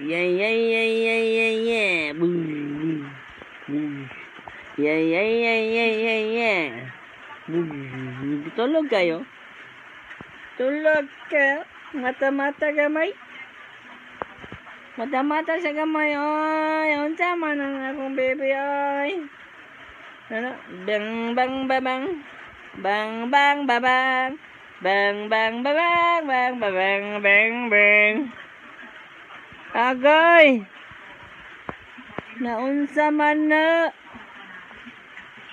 Yeah, yeah, yeah, yeah, yeah, yeah. Boom. Boom. Yeah, yeah, yeah, yeah, yeah, yeah. Boom. Tulog kayo? Tulog kayo? Mata-mata gamay? Mata-mata sa gamay, oy. Unsa man ang akong baby, oy. Ano? Bang, bang, babang. Bang, bang, babang. Bang, bang, babang. Bang, babang, bang, bang. Agoy! Naunsa man na?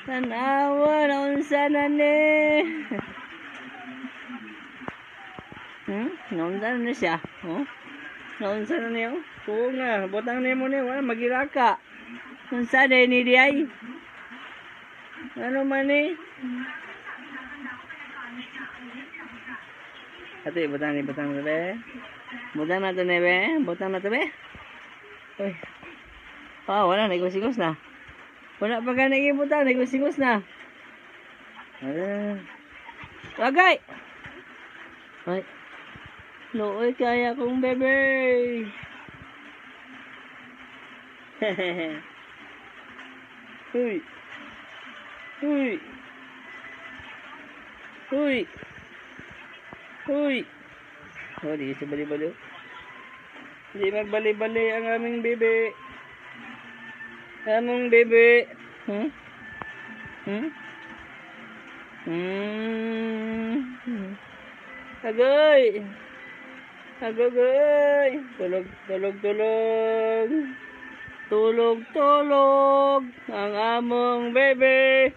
Tanawa, naunsa na ni? Naunsa na siya? Oh? Naunsa na niyo? Oo nga, butang ni mo niyo, wala magiraka. Unsa na ni di ay? Ano man ni? Ate, butang na be. Butang na to ni be. Butang na to be. Uy. Ah, wala, nagusingos na. Wala pa ka nagibutang, nagusingos na. Lagay! Ay. Looy kaya kong bebe. Uy. Uy. Uy. Uy. Oh, di sa bali-bali. Hindi magbali-bali ang aming bebe. Among bebe. Agoy. Agoy. Tulog, tulog, tulog. Tulog, tulog. Ang among bebe.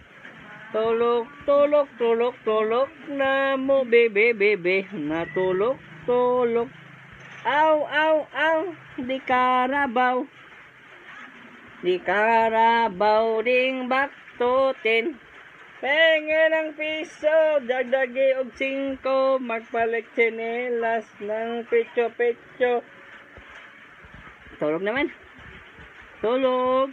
Tulog, tulog, tulog, tulog. Na mo bebe, bebe. Natulog, tulog. Aw, aw, aw. Di karabaw. Di karabaw ding baktutin. Pengen ang piso, dagdagi og 5, magpalit tsinelas ng pitso-pitso. Tulog naman. Tulog.